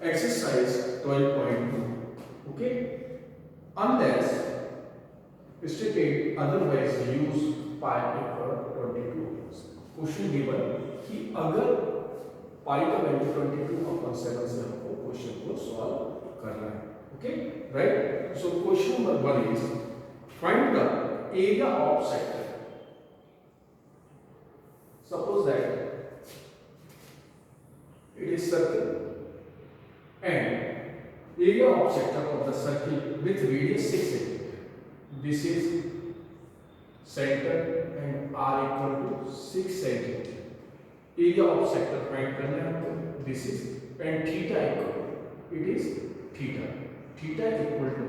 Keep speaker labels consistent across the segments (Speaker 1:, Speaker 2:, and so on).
Speaker 1: exercise 12.2. Okay, unless stated otherwise use pi equal 22. Question given कि अगर पाई का value 22/7 से हमको क्वेश्चन को सॉल्व करना है. Okay, right. So question number 1 is find the area of sector. Suppose that it is circle and area of sector of the circle with radius 6 cm. This is center and r equal to 6 cm. Area of sector find करना है हमको. This is and theta equal, it is theta. Theta equal to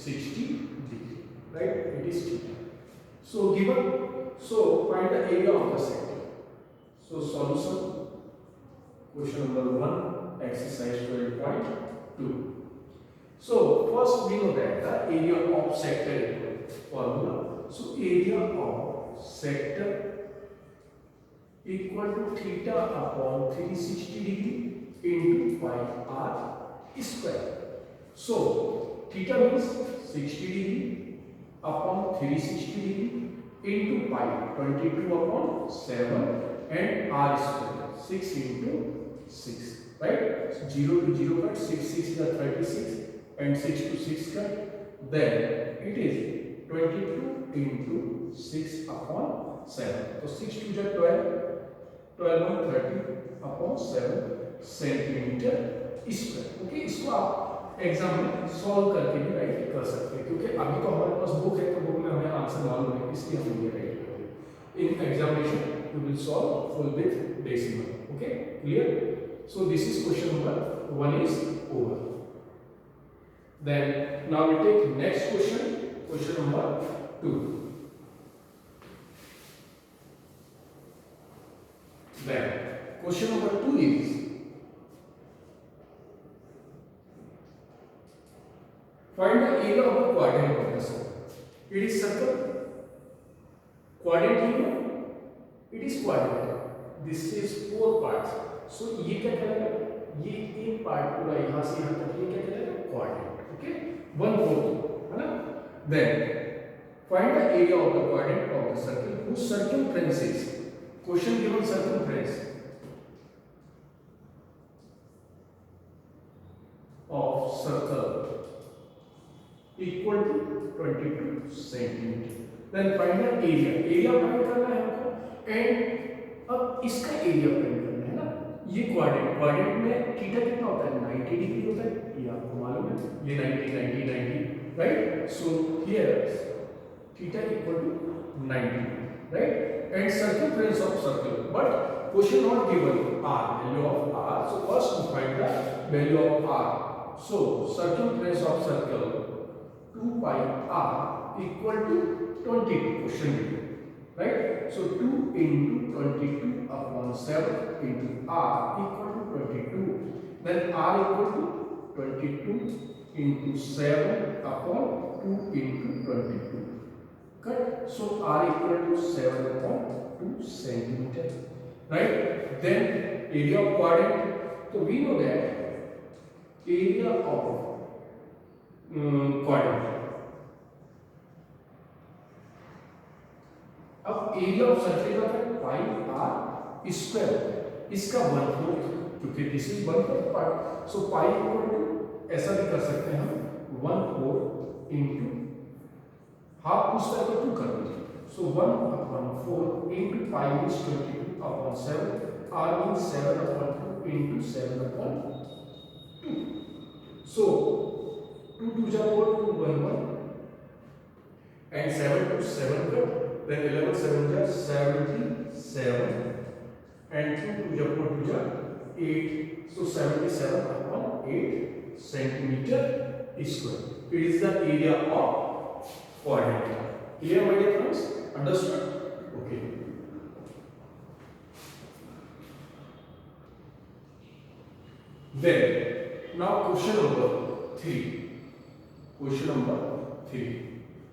Speaker 1: 60 degree. Right? It is theta. So given, so find the area of the sector. So solution. Question number 1, exercise 12.2. So first we know that the area of sector equal formula. So area of sector equal to theta upon 360 degree into pi r square. So theta means 60 degree upon 360 degree into pi 22/7 and r square 6 into 6, right? So 0 to 0 cut, 6 6 is 36 and 6 to 6 cut, then it is 22 into 6/7. So 6 to 12, 12 and 30/7 centimetre square. Okay, इसको आप exam में solve करके भी right कर सकते हैं, क्योंकि अभी तो हमारे पास बुक है तो बुक में हमें आंसर मालूम है, इसलिए हम ये राइट करेंगे. In examination you will solve full with decimal. Okay, clear? So this is question number 1 is over. Then now we take next question, question number 2. Then question number 2 is find the area of the quadrant of the circle. It is circle. Quadrant here. It is quadrant. This is 4 parts. So ये क्या कहलाएगा? ये एक part पूरा यहाँ से यहाँ तक ये क्या कहलाएगा? क्वाड्रेंट. ओके, 1/4 है ना? Then find the area of the quadrant of the circle whose circumference is. Question given circumference of circle equal to 22 centimeter. Then find the area. Area find करना है हमको. एंड अब इसका एरिया फाइंड करना है ना. ये क्वाड्रेंट, क्वाड्रेंट में थीटा कितना होता है? 90 डिग्री होता है. ये आपको मालूम है. ये 90 90 90, right? So here theta equal to 90, right? And circumference of circle, but question not given r, value of r. So first we find the value of r. So circumference of circle 2 pi r equal to 22. Question given, right? So 2 into 22/7 into r equal to 22. Then r equal to 22 into 7/2 into 22. Cut. So r equal to 7/2 centimeter, right? Then area of quadrant. So we know that area of quadrant. अब area of circle का pi are square, इसका 1/4, क्योंकि this is 1/4 part. So pi equal to ऐसा भी कर सकते हैं हम 1/4 इनटू हाफ पुश करके 2 कर दीजिए. So 1/4 into pi means 22/7, r means 7/2 into 7/2. So 2 2 जा 4, 2 1 1 and 7 to 7 cut. Then 11 7 ja 77 and 2 2 ja 4 2 ja 8. So 77/8 centimeter square. It is the area of quadrant. Clear, my dear friends? Understood? Okay. Then now question number 3. Question number 3.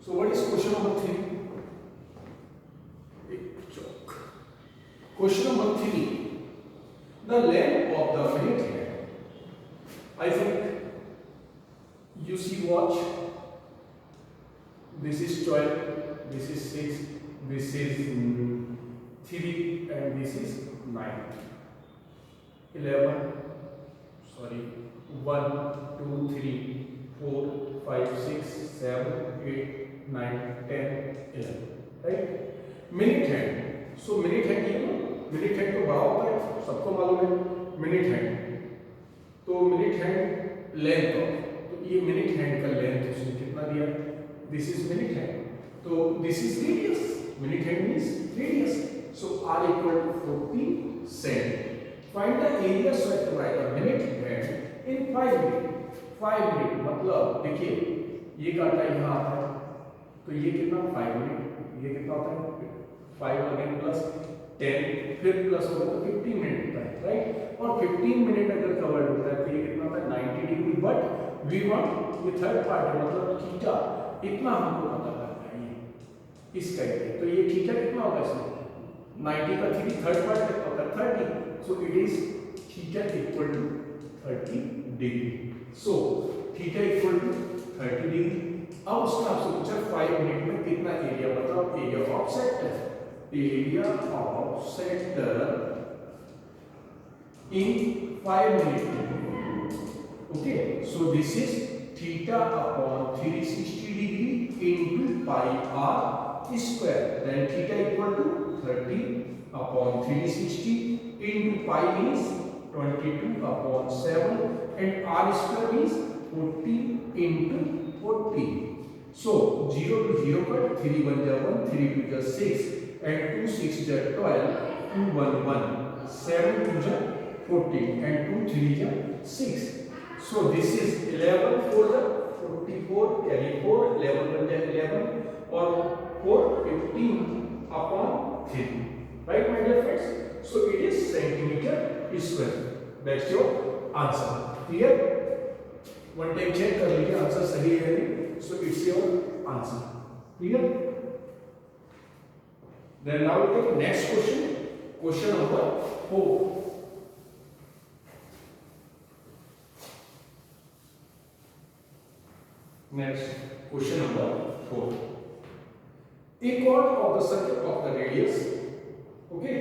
Speaker 1: So what is question number 3? Question number 3. The length of the minute hand I think you see watch. This is 12, this is 6, this is 3, and this is 9. 11, sorry, 1, 2, 3, 4, 5, 6, 7, 8, 9, 10, 11. Right? Minute hand. So minute hand ये लो, minute hand तो बड़ा होता है, सबको मालूम है. Minute hand. तो minute hand length of, तो ये minute hand का length उसने कितना दिया? This is minute hand. So this is radius. Minute hand means radius. So r equal to 40 cm. Find the area swept by a minute hand in 5 minutes. 5 minutes मतलब देखिए ये काटा यहाँ आता है तो ये कितना 5 मिनट, ये कितना होता है 5 अगेन प्लस 10 फिर प्लस होगा तो 15 मिनट होता है. राइट? और 15 मिनट अगर कवर्ड होता है तो ये कितना होता है 90 डिग्री. बट वी वांट ये थर्ड पार्ट है मतलब थीटा इतना हमको पता करना है ये इसका ही. तो ये थीटा कितना होगा इसमें 90 का 3 थर्ड पार्ट कितना होता है 30. So it is theta equal to 30 degree. So theta equal to 30 degree. अब उसने आपसे पूछा 5 मिनट में कितना एरिया बताओ. Area of sector, area of sector in 5 minute. Okay, so this is theta upon 360 degree into pi are square. Then theta equal to 30 upon 360 into pi means 22 upon 7 and r square means 40 into 40. So 0 to 0 cut 3 1 ja 1 3 2 ja 6 and 2 6 ja 12 2 1 1 7 2 ja 14 and 2 3 ja 6. So this is 11 4 ja 44 यानी 4 11 1 ja 11 और 4 15 upon 3. Right, my dear friends? So it is centimeter square. That's your answer. Clear? One time check कर लीजिए answer सही है नहीं. So it's your answer. Clear? Then now we take next question. Question number 4. Next question number 4. A chord of the circle of the radius. Okay,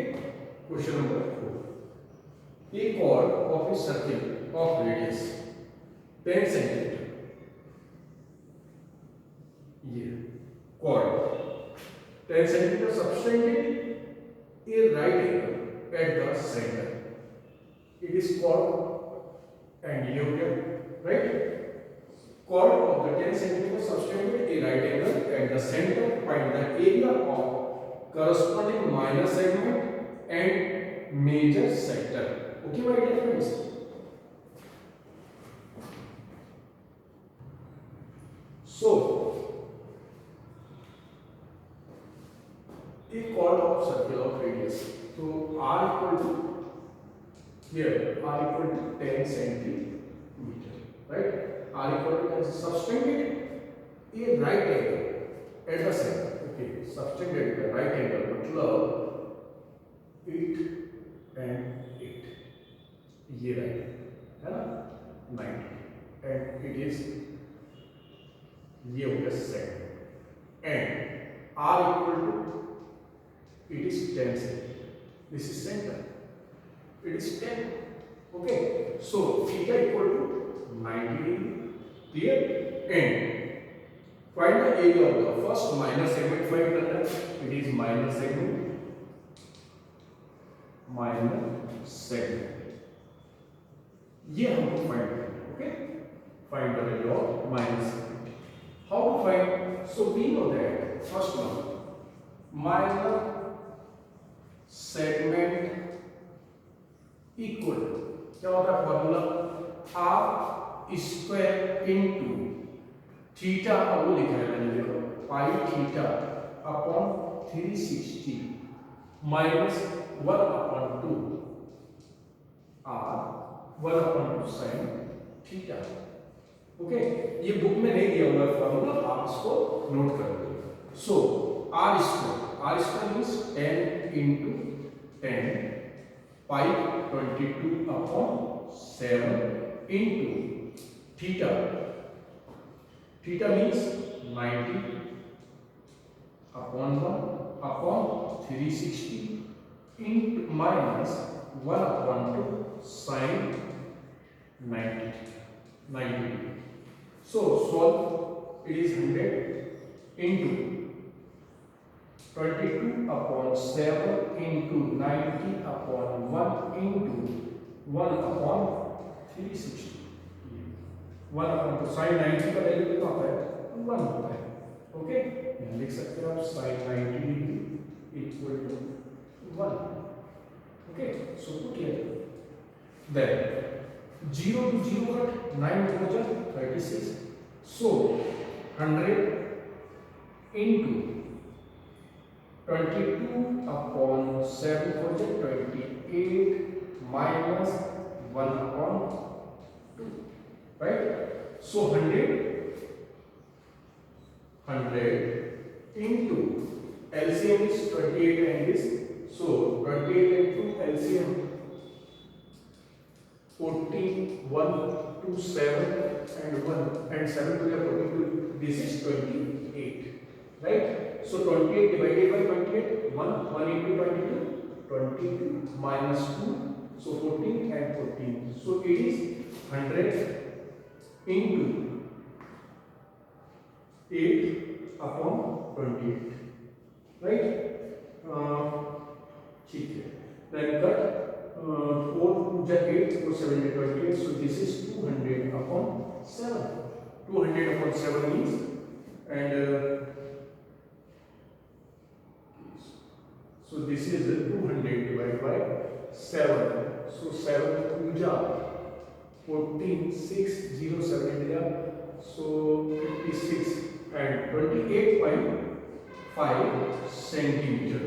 Speaker 1: question number 4. A chord of a circle of radius 10 centimeter. Yeah, chord 10 centimeter subtended a right angle at the center. It is called and right? Chord of the 10 centimeter subtended a right angle at the center. Find the area of corresponding minor segment and major sector. Okay, my dear friends? So, a chord of circle of radius. So, r equal to here r equal to 10 centimeter, right? R equal to 10 subtended a right angle at the center. Okay, subtended the right angle मतलब 8 and 8 ये right है ना 90 and it is ये हो गया second and r equal to it is 10 centimeter. This is center. It is 10. Okay, so theta equal to 90 degree. Clear? And find the area of the first minor segment. Find करना है. It is minor segment. Minor segment. ये हमको find करना है. Okay? Find the area of minor segment. How to find? So we know that first one minor segment equal क्या होता है formula r square into theta. अब वो लिखा है मैंने देखो pi theta upon 360 minus 1 upon 2 r 1 upon 2 sine theta. Okay, ये बुक में नहीं दिया हुआ है फॉर्मूला, आप इसको नोट कर लो. सो r square means 10 into 10 pi 22 upon 7 into theta. Theta means 90 upon 1 upon 360 into minus 1 upon 2 sin 90 degree. So solve. It is 100 into 22 upon 7 into 90 upon 1 into 1 upon 360. 1 upon तो sin 90 का value कितना होता है? 1 होता है. Okay, यहाँ लिख सकते हैं आप sin 90 degree equal to 1. Okay, so put here. Then 0 to 0 cut 9 हो जाए 36. So 100 into 22 upon 7 हो जाए 28 minus 1 upon 2, right? So 100 into LCM is 28 and this, so 28 into LCM 14, 1, 2, 7 and 1 and 7 to the 42. This is 28, right? So 28 divided by 28, 1 into 22 minus 2, so 14 and 14. So it is 100 into 8 upon 28, right? ठीक है. Then cut 4 to 8, 4 7 28. So this is 200 upon 7. 200 upon 7 means, and so this is 200 divided by 7. So 7 puja 14, 6, 0, 7 India. So 56 and 28.5 centimeter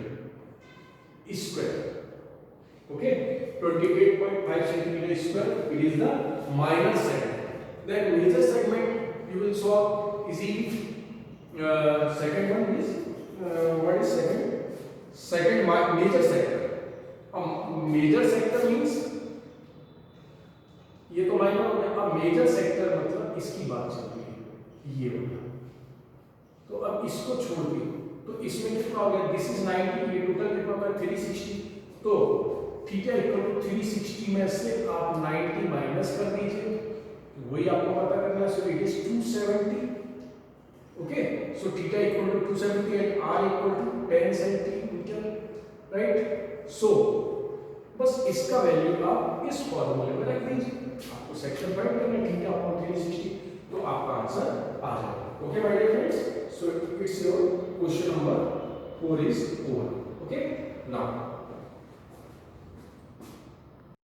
Speaker 1: square. Okay, 28.5 centimeter square. It is the minor segment. Then major segment you will solve easily. Second one is what is second? Second major sector. Major sector means ये तो minor हो गया. अब major sector मतलब इसकी बात चल रही है, ये होगा. तो अब इसको छोड़ के तो इसमें कितना हो गया? This is 90. ये टोटल कितना होगा? 360. तो थीटा इक्वल टू 360 में से आप 90 माइनस कर दीजिए, वही आपको पता करना है. So it is 270. Okay, so theta equal to 270 and R equal to 10 centimetre, right? So बस इसका वैल्यू आप इस फॉर्मूले में रख दीजिए. आपको सेक्शन फाइंड करना है थीटा अपॉन 360, तो आपका आंसर आ जाएगा. Okay my dear friends, so it's your question number 4 is over. Okay, now